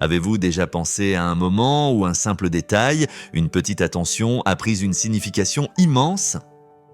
Avez-vous déjà pensé à un moment où un simple détail, une petite attention a pris une signification immense ?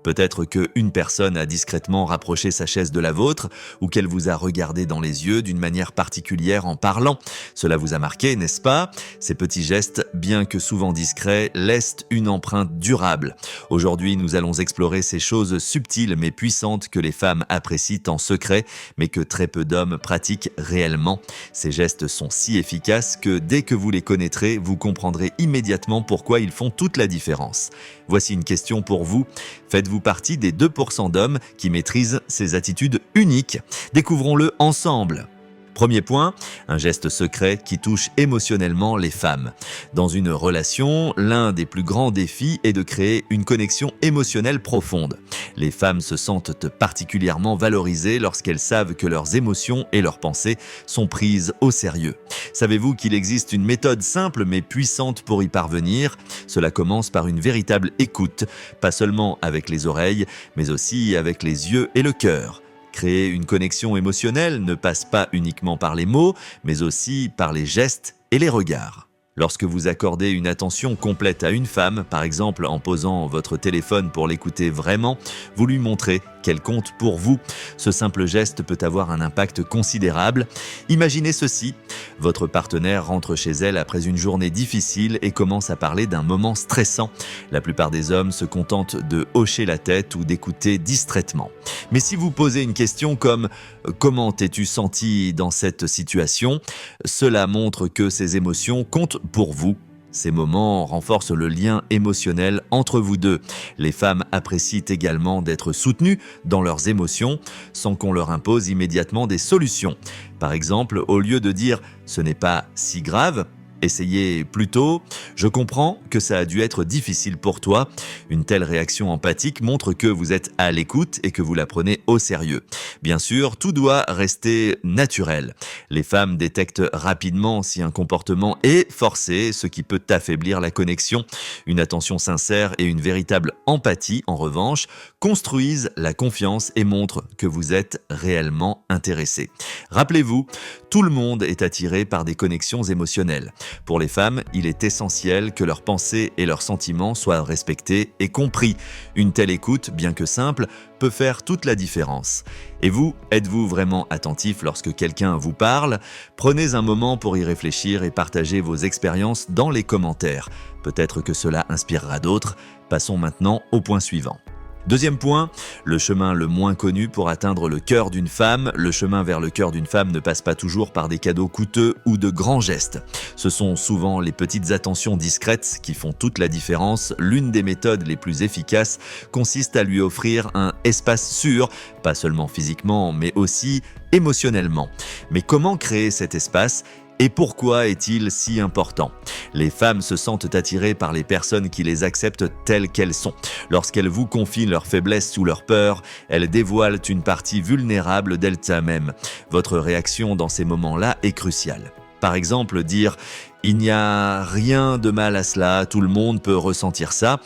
Peut-être qu'une personne a discrètement rapproché sa chaise de la vôtre ou qu'elle vous a regardé dans les yeux d'une manière particulière en parlant. Cela vous a marqué, n'est-ce pas ? Ces petits gestes, bien que souvent discrets, laissent une empreinte durable. Aujourd'hui, nous allons explorer ces choses subtiles mais puissantes que les femmes apprécient en secret, mais que très peu d'hommes pratiquent réellement. Ces gestes sont si efficaces que dès que vous les connaîtrez, vous comprendrez immédiatement pourquoi ils font toute la différence. Voici une question pour vous. Faites-vous partie des 2% d'hommes qui maîtrisent ces attitudes uniques ? Découvrons-le ensemble. Premier point, un geste secret qui touche émotionnellement les femmes. Dans une relation, l'un des plus grands défis est de créer une connexion émotionnelle profonde. Les femmes se sentent particulièrement valorisées lorsqu'elles savent que leurs émotions et leurs pensées sont prises au sérieux. Savez-vous qu'il existe une méthode simple mais puissante pour y parvenir ? Cela commence par une véritable écoute, pas seulement avec les oreilles, mais aussi avec les yeux et le cœur. Créer une connexion émotionnelle ne passe pas uniquement par les mots, mais aussi par les gestes et les regards. Lorsque vous accordez une attention complète à une femme, par exemple en posant votre téléphone pour l'écouter vraiment, vous lui montrez qu'elle compte pour vous. Ce simple geste peut avoir un impact considérable. Imaginez ceci, votre partenaire rentre chez elle après une journée difficile et commence à parler d'un moment stressant. La plupart des hommes se contentent de hocher la tête ou d'écouter distraitement. Mais si vous posez une question comme « Comment t'es-tu senti dans cette situation ?», cela montre que ces émotions comptent pour vous. Ces moments renforcent le lien émotionnel entre vous deux. Les femmes apprécient également d'être soutenues dans leurs émotions sans qu'on leur impose immédiatement des solutions. Par exemple, au lieu de dire « ce n'est pas si grave », essayez plutôt « Je comprends que ça a dû être difficile pour toi ». Une telle réaction empathique montre que vous êtes à l'écoute et que vous la prenez au sérieux. Bien sûr, tout doit rester naturel. Les femmes détectent rapidement si un comportement est forcé, ce qui peut affaiblir la connexion. Une attention sincère et une véritable empathie, en revanche, construisent la confiance et montrent que vous êtes réellement intéressé. Rappelez-vous, tout le monde est attiré par des connexions émotionnelles. Pour les femmes, il est essentiel que leurs pensées et leurs sentiments soient respectés et compris. Une telle écoute, bien que simple, peut faire toute la différence. Et vous, êtes-vous vraiment attentif lorsque quelqu'un vous parle ? Prenez un moment pour y réfléchir et partagez vos expériences dans les commentaires. Peut-être que cela inspirera d'autres. Passons maintenant au point suivant. Deuxième point, le chemin le moins connu pour atteindre le cœur d'une femme. Le chemin vers le cœur d'une femme ne passe pas toujours par des cadeaux coûteux ou de grands gestes. Ce sont souvent les petites attentions discrètes qui font toute la différence. L'une des méthodes les plus efficaces consiste à lui offrir un espace sûr, pas seulement physiquement, mais aussi émotionnellement. Mais comment créer cet espace ? Et pourquoi est-il si important ? Les femmes se sentent attirées par les personnes qui les acceptent telles qu'elles sont. Lorsqu'elles vous confient leurs faiblesses ou leurs peurs, elles dévoilent une partie vulnérable d'elles-mêmes. Votre réaction dans ces moments-là est cruciale. Par exemple, dire « il n'y a rien de mal à cela, tout le monde peut ressentir ça »,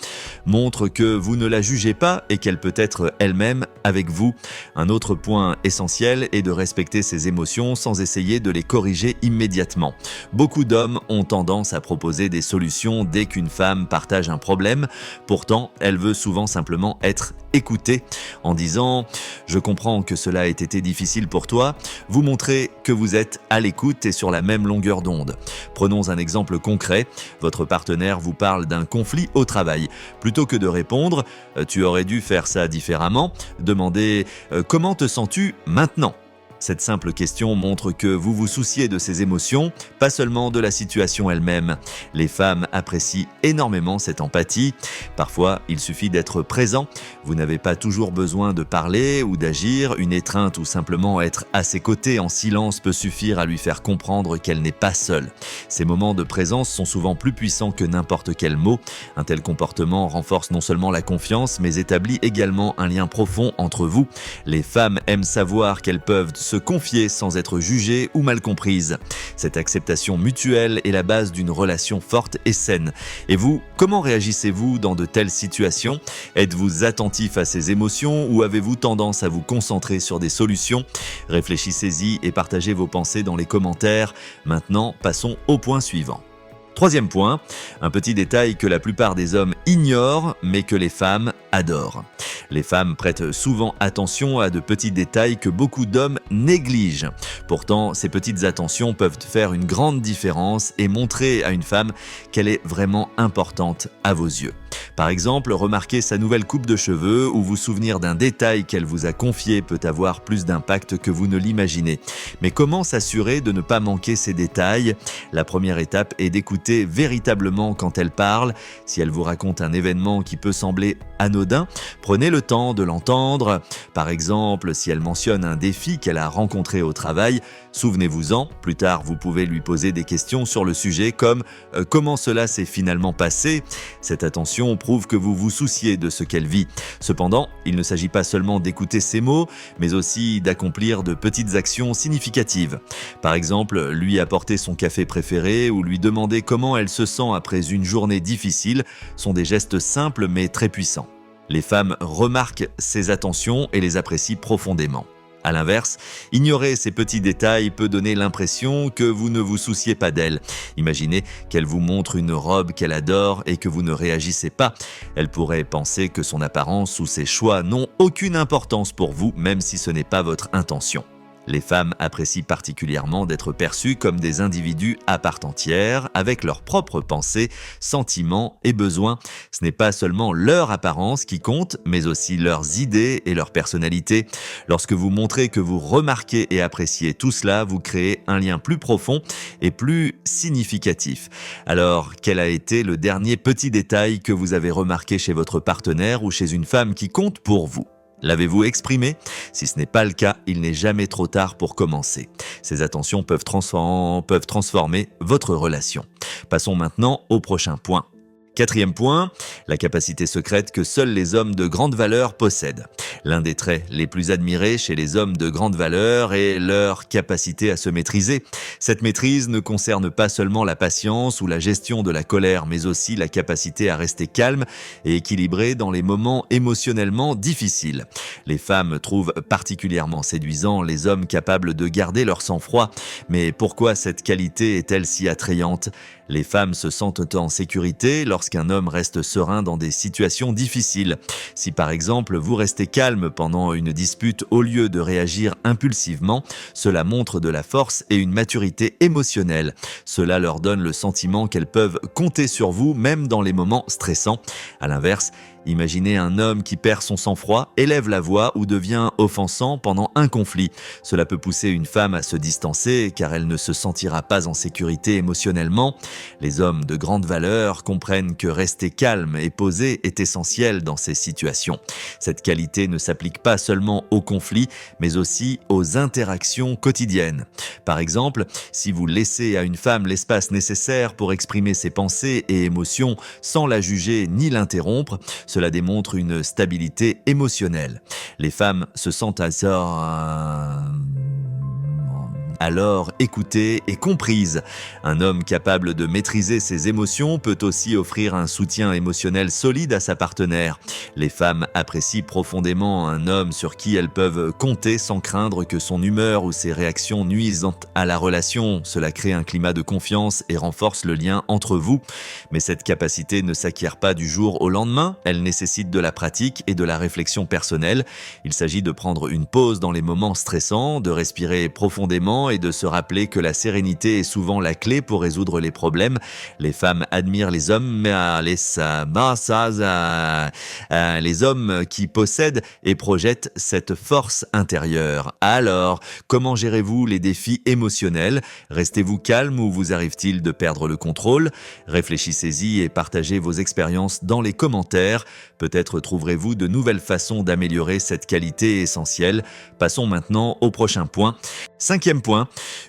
montre que vous ne la jugez pas et qu'elle peut être elle-même avec vous. Un autre point essentiel est de respecter ses émotions sans essayer de les corriger immédiatement. Beaucoup d'hommes ont tendance à proposer des solutions dès qu'une femme partage un problème. Pourtant, elle veut souvent simplement être écoutée. En disant « je comprends que cela ait été difficile pour toi », vous montrez que vous êtes à l'écoute et sur la même longueur d'onde. Prenons un exemple concret. Votre partenaire vous parle d'un conflit au travail. Plutôt que de répondre « tu aurais dû faire ça différemment », demandez « comment te sens-tu maintenant ?» Cette simple question montre que vous vous souciez de ses émotions, pas seulement de la situation elle-même. Les femmes apprécient énormément cette empathie. Parfois, il suffit d'être présent. Vous n'avez pas toujours besoin de parler ou d'agir. Une étreinte ou simplement être à ses côtés en silence peut suffire à lui faire comprendre qu'elle n'est pas seule. Ces moments de présence sont souvent plus puissants que n'importe quel mot. Un tel comportement renforce non seulement la confiance, mais établit également un lien profond entre vous. Les femmes aiment savoir qu'elles peuvent se se confier sans être jugée ou mal comprise. Cette acceptation mutuelle est la base d'une relation forte et saine. Et vous, comment réagissez-vous dans de telles situations? Êtes-vous attentif à ces émotions ou avez-vous tendance à vous concentrer sur des solutions? Réfléchissez-y et partagez vos pensées dans les commentaires. Maintenant, passons au point suivant. Troisième point, un petit détail que la plupart des hommes ignorent, mais que les femmes adorent. Les femmes prêtent souvent attention à de petits détails que beaucoup d'hommes négligent. Pourtant, ces petites attentions peuvent faire une grande différence et montrer à une femme qu'elle est vraiment importante à vos yeux. Par exemple, remarquer sa nouvelle coupe de cheveux ou vous souvenir d'un détail qu'elle vous a confié peut avoir plus d'impact que vous ne l'imaginez. Mais comment s'assurer de ne pas manquer ces détails? La première étape est d'écouter véritablement quand elle parle. Si elle vous raconte un événement qui peut sembler anodin, prenez le temps de l'entendre. Par exemple, si elle mentionne un défi qu'elle a rencontré au travail, souvenez-vous-en. Plus tard, vous pouvez lui poser des questions sur le sujet comme « Comment cela s'est finalement passé ?» Cette attention prouve que vous vous souciez de ce qu'elle vit. Cependant, il ne s'agit pas seulement d'écouter ses mots, mais aussi d'accomplir de petites actions significatives. Par exemple, lui apporter son café préféré ou lui demander comment elle se sent après une journée difficile sont des gestes simples mais très puissants. Les femmes remarquent ces attentions et les apprécient profondément. À l'inverse, ignorer ces petits détails peut donner l'impression que vous ne vous souciez pas d'elle. Imaginez qu'elle vous montre une robe qu'elle adore et que vous ne réagissez pas. Elle pourrait penser que son apparence ou ses choix n'ont aucune importance pour vous, même si ce n'est pas votre intention. Les femmes apprécient particulièrement d'être perçues comme des individus à part entière, avec leurs propres pensées, sentiments et besoins. Ce n'est pas seulement leur apparence qui compte, mais aussi leurs idées et leur personnalité. Lorsque vous montrez que vous remarquez et appréciez tout cela, vous créez un lien plus profond et plus significatif. Alors, quel a été le dernier petit détail que vous avez remarqué chez votre partenaire ou chez une femme qui compte pour vous ? L'avez-vous exprimé? Si ce n'est pas le cas, il n'est jamais trop tard pour commencer. Ces attentions peuvent transformer votre relation. Passons maintenant au prochain point. Quatrième point, la capacité secrète que seuls les hommes de grande valeur possèdent. L'un des traits les plus admirés chez les hommes de grande valeur est leur capacité à se maîtriser. Cette maîtrise ne concerne pas seulement la patience ou la gestion de la colère, mais aussi la capacité à rester calme et équilibré dans les moments émotionnellement difficiles. Les femmes trouvent particulièrement séduisants les hommes capables de garder leur sang-froid. Mais pourquoi cette qualité est-elle si attrayante ? Les femmes se sentent en sécurité lorsqu'un homme reste serein dans des situations difficiles. Si par exemple vous restez calme pendant une dispute au lieu de réagir impulsivement, cela montre de la force et une maturité émotionnelle. Cela leur donne le sentiment qu'elles peuvent compter sur vous même dans les moments stressants. À l'inverse, imaginez un homme qui perd son sang-froid, élève la voix ou devient offensant pendant un conflit. Cela peut pousser une femme à se distancer car elle ne se sentira pas en sécurité émotionnellement. Les hommes de grande valeur comprennent que rester calme et posé est essentiel dans ces situations. Cette qualité ne s'applique pas seulement aux conflits, mais aussi aux interactions quotidiennes. Par exemple, si vous laissez à une femme l'espace nécessaire pour exprimer ses pensées et émotions sans la juger ni l'interrompre, cela démontre une stabilité émotionnelle. Les femmes se sentent alors écoutées et comprises. Un homme capable de maîtriser ses émotions peut aussi offrir un soutien émotionnel solide à sa partenaire. Les femmes apprécient profondément un homme sur qui elles peuvent compter sans craindre que son humeur ou ses réactions nuisent à la relation. Cela crée un climat de confiance et renforce le lien entre vous. Mais cette capacité ne s'acquiert pas du jour au lendemain. Elle nécessite de la pratique et de la réflexion personnelle. Il s'agit de prendre une pause dans les moments stressants, de respirer profondément et de se rappeler que la sérénité est souvent la clé pour résoudre les problèmes. Les femmes admirent les hommes, les hommes qui possèdent et projettent cette force intérieure. Alors, comment gérez-vous les défis émotionnels? Restez-vous calme ou vous arrive-t-il de perdre le contrôle? Réfléchissez-y et partagez vos expériences dans les commentaires. Peut-être trouverez-vous de nouvelles façons d'améliorer cette qualité essentielle. Passons maintenant au prochain point. Cinquième point,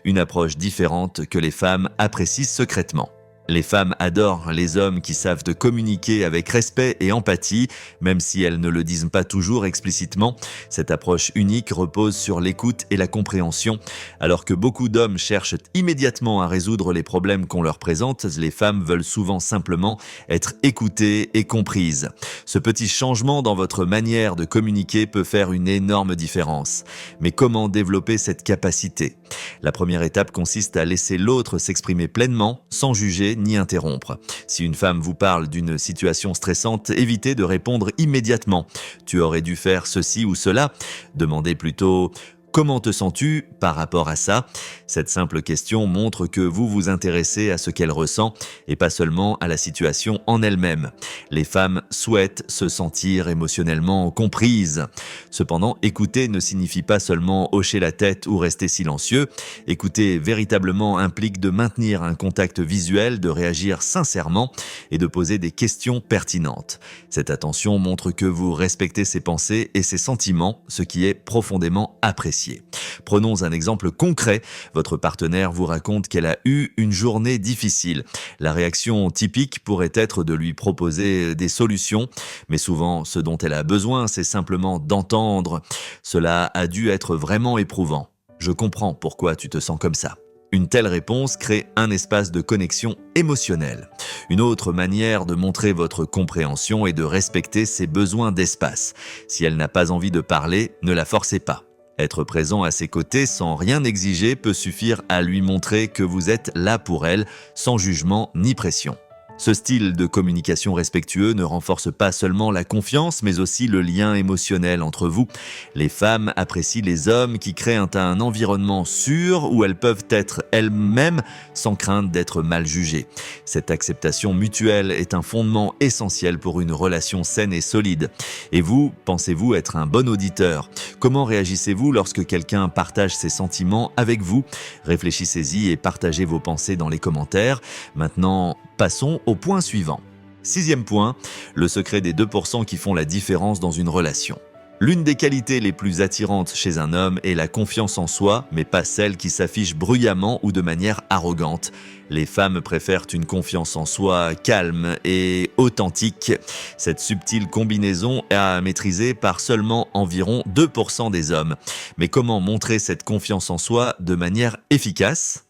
une approche différente que les femmes apprécient secrètement. Les femmes adorent les hommes qui savent de communiquer avec respect et empathie, même si elles ne le disent pas toujours explicitement. Cette approche unique repose sur l'écoute et la compréhension. Alors que beaucoup d'hommes cherchent immédiatement à résoudre les problèmes qu'on leur présente, les femmes veulent souvent simplement être écoutées et comprises. Ce petit changement dans votre manière de communiquer peut faire une énorme différence. Mais comment développer cette capacité ? La première étape consiste à laisser l'autre s'exprimer pleinement, sans juger ni interrompre. Si une femme vous parle d'une situation stressante, évitez de répondre immédiatement. Tu aurais dû faire ceci ou cela. Demandez plutôt: comment te sens-tu par rapport à ça ? Cette simple question montre que vous vous intéressez à ce qu'elle ressent et pas seulement à la situation en elle-même. Les femmes souhaitent se sentir émotionnellement comprises. Cependant, écouter ne signifie pas seulement hocher la tête ou rester silencieux. Écouter véritablement implique de maintenir un contact visuel, de réagir sincèrement et de poser des questions pertinentes. Cette attention montre que vous respectez ses pensées et ses sentiments, ce qui est profondément apprécié. Prenons un exemple concret. Votre partenaire vous raconte qu'elle a eu une journée difficile. La réaction typique pourrait être de lui proposer des solutions, mais souvent ce dont elle a besoin, c'est simplement d'entendre. Cela a dû être vraiment éprouvant. Je comprends pourquoi tu te sens comme ça. Une telle réponse crée un espace de connexion émotionnelle. Une autre manière de montrer votre compréhension est de respecter ses besoins d'espace. Si elle n'a pas envie de parler, ne la forcez pas. Être présent à ses côtés sans rien exiger peut suffire à lui montrer que vous êtes là pour elle, sans jugement ni pression. Ce style de communication respectueux ne renforce pas seulement la confiance, mais aussi le lien émotionnel entre vous. Les femmes apprécient les hommes qui créent un environnement sûr où elles peuvent être elles-mêmes sans crainte d'être mal jugées. Cette acceptation mutuelle est un fondement essentiel pour une relation saine et solide. Et vous, pensez-vous être un bon auditeur ? Comment réagissez-vous lorsque quelqu'un partage ses sentiments avec vous ? Réfléchissez-y et partagez vos pensées dans les commentaires. Maintenant, passons au point suivant. 6e point, le secret des 2% qui font la différence dans une relation. L'une des qualités les plus attirantes chez un homme est la confiance en soi, mais pas celle qui s'affiche bruyamment ou de manière arrogante. Les femmes préfèrent une confiance en soi calme et authentique. Cette subtile combinaison est à maîtriser par seulement environ 2% des hommes. Mais comment montrer cette confiance en soi de manière efficace ?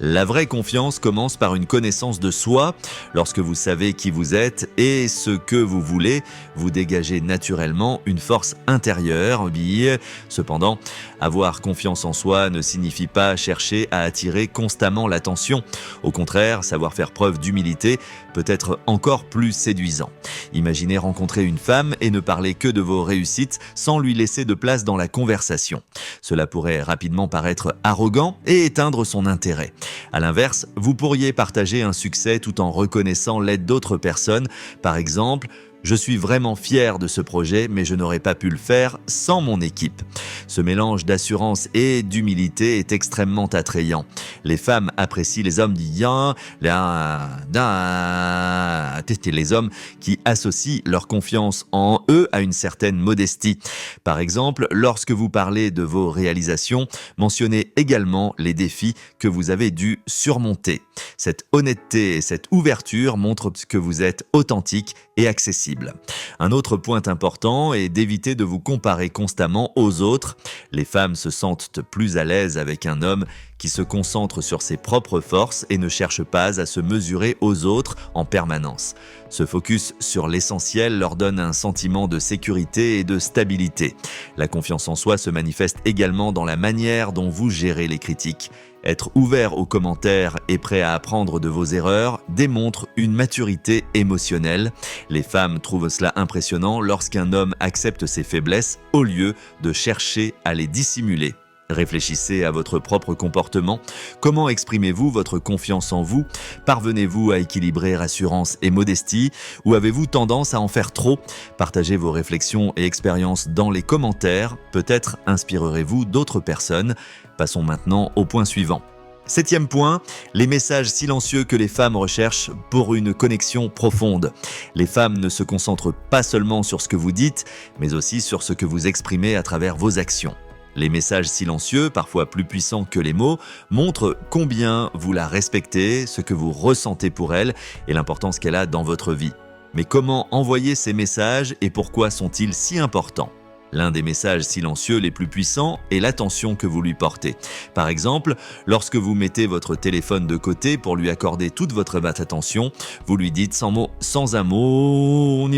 La vraie confiance commence par une connaissance de soi. Lorsque vous savez qui vous êtes et ce que vous voulez, vous dégagez naturellement une force intérieure. Cependant, avoir confiance en soi ne signifie pas chercher à attirer constamment l'attention. Au contraire, savoir faire preuve d'humilité peut être encore plus séduisant. Imaginez rencontrer une femme et ne parler que de vos réussites sans lui laisser de place dans la conversation. Cela pourrait rapidement paraître arrogant et éteindre son intérêt. À l'inverse, vous pourriez partager un succès tout en reconnaissant l'aide d'autres personnes. Par exemple, je suis vraiment fier de ce projet, mais je n'aurais pas pu le faire sans mon équipe. Ce mélange d'assurance et d'humilité est extrêmement attrayant. Les femmes apprécient les hommes les hommes qui associent leur confiance en eux à une certaine modestie. Par exemple, lorsque vous parlez de vos réalisations, mentionnez également les défis que vous avez dû surmonter. Cette honnêteté et cette ouverture montrent que vous êtes authentique et accessible. Un autre point important est d'éviter de vous comparer constamment aux autres. Les femmes se sentent plus à l'aise avec un homme qui se concentre sur ses propres forces et ne cherche pas à se mesurer aux autres en permanence. Ce focus sur l'essentiel leur donne un sentiment de sécurité et de stabilité. La confiance en soi se manifeste également dans la manière dont vous gérez les critiques. Être ouvert aux commentaires et prêt à apprendre de vos erreurs démontre une maturité émotionnelle. Les femmes trouvent cela impressionnant lorsqu'un homme accepte ses faiblesses au lieu de chercher à les dissimuler. Réfléchissez à votre propre comportement. Comment exprimez-vous votre confiance en vous ? Parvenez-vous à équilibrer assurance et modestie ? Ou avez-vous tendance à en faire trop ? Partagez vos réflexions et expériences dans les commentaires. Peut-être inspirerez-vous d'autres personnes. Passons maintenant au point suivant. 7e point, les messages silencieux que les femmes recherchent pour une connexion profonde. Les femmes ne se concentrent pas seulement sur ce que vous dites, mais aussi sur ce que vous exprimez à travers vos actions. Les messages silencieux, parfois plus puissants que les mots, montrent combien vous la respectez, ce que vous ressentez pour elle et l'importance qu'elle a dans votre vie. Mais comment envoyer ces messages et pourquoi sont-ils si importants ? L'un des messages silencieux les plus puissants est l'attention que vous lui portez. Par exemple, lorsque vous mettez votre téléphone de côté pour lui accorder toute votre attention, vous lui dites sans un mot,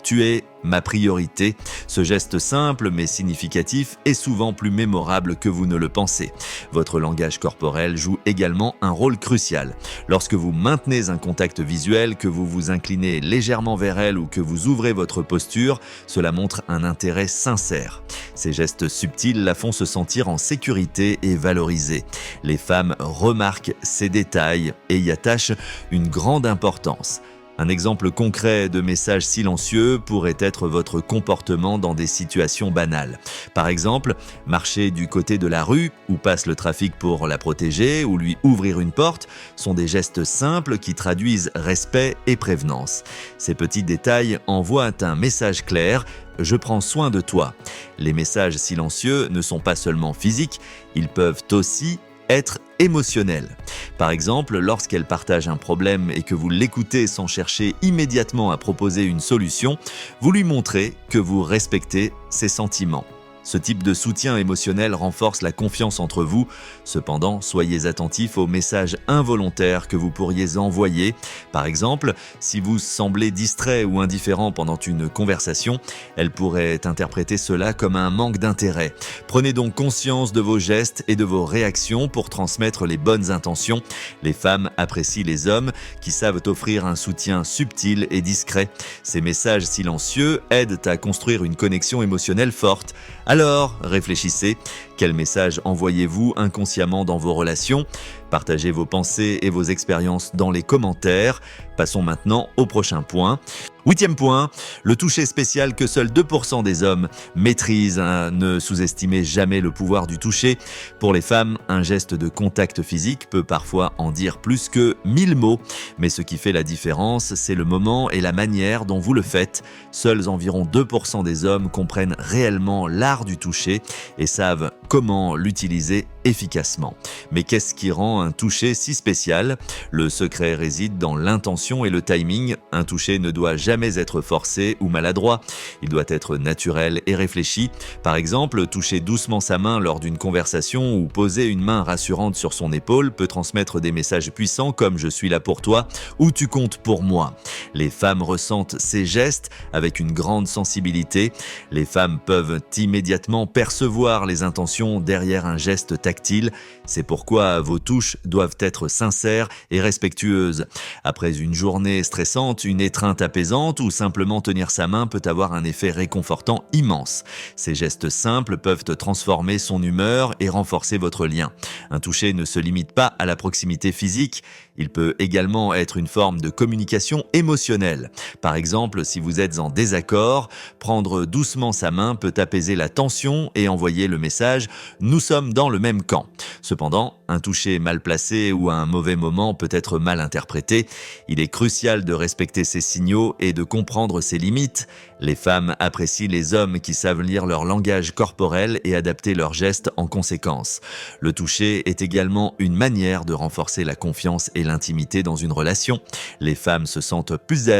tu es ma priorité. Ce geste simple mais significatif est souvent plus mémorable que vous ne le pensez. Votre langage corporel joue également un rôle crucial. Lorsque vous maintenez un contact visuel, que vous vous inclinez légèrement vers elle ou que vous ouvrez votre posture, cela montre un intérêt sincère. Ces gestes subtils la font se sentir en sécurité et valorisée. Les femmes remarquent ces détails et y attachent une grande importance. Un exemple concret de message silencieux pourrait être votre comportement dans des situations banales. Par exemple, marcher du côté de la rue où passe le trafic pour la protéger ou lui ouvrir une porte sont des gestes simples qui traduisent respect et prévenance. Ces petits détails envoient un message clair: je prends soin de toi. Les messages silencieux ne sont pas seulement physiques, ils peuvent aussi être émotionnel. Par exemple, lorsqu'elle partage un problème et que vous l'écoutez sans chercher immédiatement à proposer une solution, vous lui montrez que vous respectez ses sentiments. Ce type de soutien émotionnel renforce la confiance entre vous. Cependant, soyez attentifs aux messages involontaires que vous pourriez envoyer. Par exemple, si vous semblez distrait ou indifférent pendant une conversation, elle pourrait interpréter cela comme un manque d'intérêt. Prenez donc conscience de vos gestes et de vos réactions pour transmettre les bonnes intentions. Les femmes apprécient les hommes qui savent offrir un soutien subtil et discret. Ces messages silencieux aident à construire une connexion émotionnelle forte. Alors, réfléchissez, quel message envoyez-vous inconsciemment dans vos relations ? Partagez vos pensées et vos expériences dans les commentaires. Passons maintenant au prochain point. 8e point, le toucher spécial que seuls 2% des hommes maîtrisent. Ne sous-estimez jamais le pouvoir du toucher. Pour les femmes, un geste de contact physique peut parfois en dire plus que 1000 mots. Mais ce qui fait la différence, c'est le moment et la manière dont vous le faites. Seuls environ 2% des hommes comprennent réellement l'art du toucher et savent comment l'utiliser efficacement. Mais qu'est-ce qui rend un toucher si spécial ? Le secret réside dans l'intention et le timing. Un toucher ne doit jamais être forcé ou maladroit. Il doit être naturel et réfléchi. Par exemple, toucher doucement sa main lors d'une conversation ou poser une main rassurante sur son épaule peut transmettre des messages puissants comme « je suis là pour toi » ou « tu comptes pour moi ». Les femmes ressentent ces gestes avec une grande sensibilité. Les femmes peuvent immédiatement percevoir les intentions derrière un geste tactile. C'est pourquoi vos touches doivent être sincères et respectueuses. Après une journée stressante, une étreinte apaisante ou simplement tenir sa main peut avoir un effet réconfortant immense. Ces gestes simples peuvent transformer son humeur et renforcer votre lien. Un toucher ne se limite pas à la proximité physique, il peut également être une forme de communication émotionnelle. Par exemple, si vous êtes en désaccord, prendre doucement sa main peut apaiser la tension et envoyer le message « nous sommes dans le même camp ». Cependant, un toucher mal placé ou à un mauvais moment peut être mal interprété. Il est crucial de respecter ces signaux et de comprendre ses limites. Les femmes apprécient les hommes qui savent lire leur langage corporel et adapter leurs gestes en conséquence. Le toucher est également une manière de renforcer la confiance et l'intimité dans une relation. Les femmes se sentent plus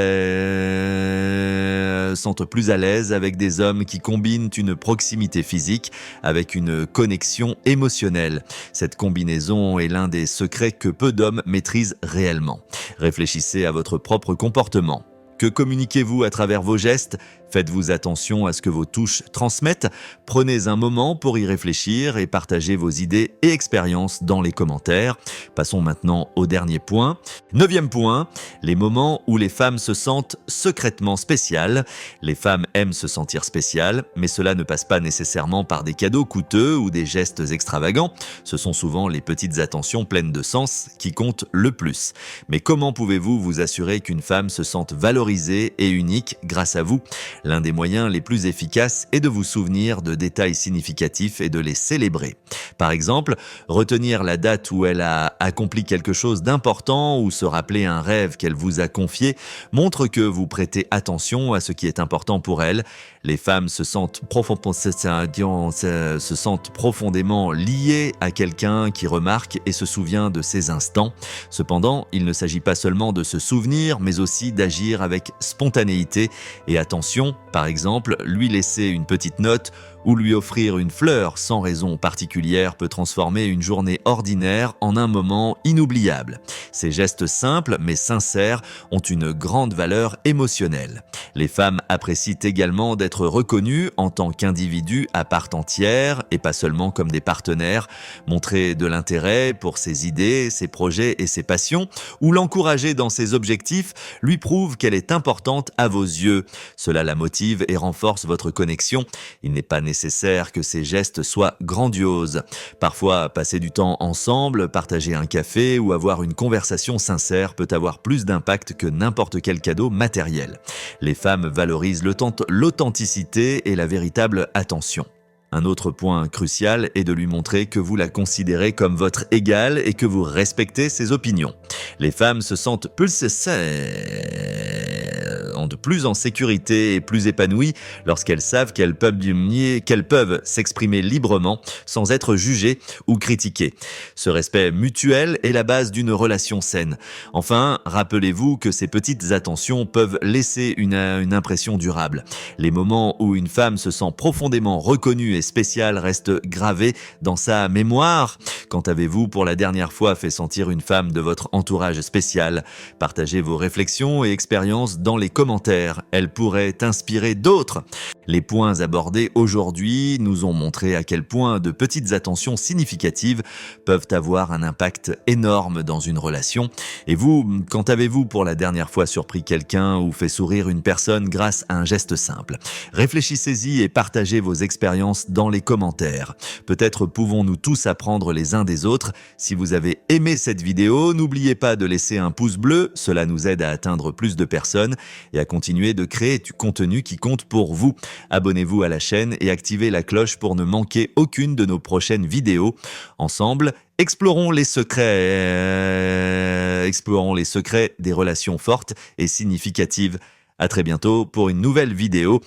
à l'aise avec des hommes qui combinent une proximité physique avec une connexion émotionnelle. Cette combinaison est l'un des secrets que peu d'hommes maîtrisent réellement. Réfléchissez à votre propre comportement. Que communiquez-vous à travers vos gestes ? Faites-vous attention à ce que vos touches transmettent. Prenez un moment pour y réfléchir et partagez vos idées et expériences dans les commentaires. Passons maintenant au dernier point. 9e point, les moments où les femmes se sentent secrètement spéciales. Les femmes aiment se sentir spéciales, mais cela ne passe pas nécessairement par des cadeaux coûteux ou des gestes extravagants. Ce sont souvent les petites attentions pleines de sens qui comptent le plus. Mais comment pouvez-vous vous assurer qu'une femme se sente valorisée et unique grâce à vous ? L'un des moyens les plus efficaces est de vous souvenir de détails significatifs et de les célébrer. Par exemple, retenir la date où elle a accompli quelque chose d'important ou se rappeler un rêve qu'elle vous a confié montre que vous prêtez attention à ce qui est important pour elle. Les femmes se sentent profondément liées à quelqu'un qui remarque et se souvient de ces instants. Cependant, il ne s'agit pas seulement de se souvenir, mais aussi d'agir avec spontanéité et attention. Par exemple, lui laisser une petite note ou lui offrir une fleur sans raison particulière peut transformer une journée ordinaire en un moment inoubliable. Ces gestes simples mais sincères ont une grande valeur émotionnelle. Les femmes apprécient également d'être reconnues en tant qu'individus à part entière et pas seulement comme des partenaires. Montrer de l'intérêt pour ses idées, ses projets et ses passions ou l'encourager dans ses objectifs lui prouve qu'elle est importante à vos yeux. Cela la motive et renforce votre connexion. Il n'est pas nécessaire que ces gestes soient grandioses. Parfois, passer du temps ensemble, partager un café ou avoir une conversation sincère peut avoir plus d'impact que n'importe quel cadeau matériel. Les femmes valorisent l'authenticité et la véritable attention. Un autre point crucial est de lui montrer que vous la considérez comme votre égale et que vous respectez ses opinions. Les femmes se sentent plus en sécurité et plus épanouies lorsqu'elles savent qu'elles peuvent s'exprimer librement sans être jugées ou critiquées. Ce respect mutuel est la base d'une relation saine. Enfin, rappelez-vous que ces petites attentions peuvent laisser une impression durable. Les moments où une femme se sent profondément reconnue et spéciale restent gravés dans sa mémoire. Quand avez-vous pour la dernière fois fait sentir une femme de votre entourage spécial? Partagez vos réflexions et expériences dans les commentaires. Elles pourraient inspirer d'autres. Les points abordés aujourd'hui nous ont montré à quel point de petites attentions significatives peuvent avoir un impact énorme dans une relation. Et vous, quand avez-vous pour la dernière fois surpris quelqu'un ou fait sourire une personne grâce à un geste simple? Réfléchissez-y et partagez vos expériences dans les commentaires. Peut-être pouvons-nous tous apprendre les uns des autres. Si vous avez aimé cette vidéo, n'oubliez pas de laisser un pouce bleu, cela nous aide à atteindre plus de personnes et à continuer de créer du contenu qui compte pour vous. Abonnez-vous à la chaîne et activez la cloche pour ne manquer aucune de nos prochaines vidéos. Ensemble, explorons les secrets des relations fortes et significatives. À très bientôt pour une nouvelle vidéo.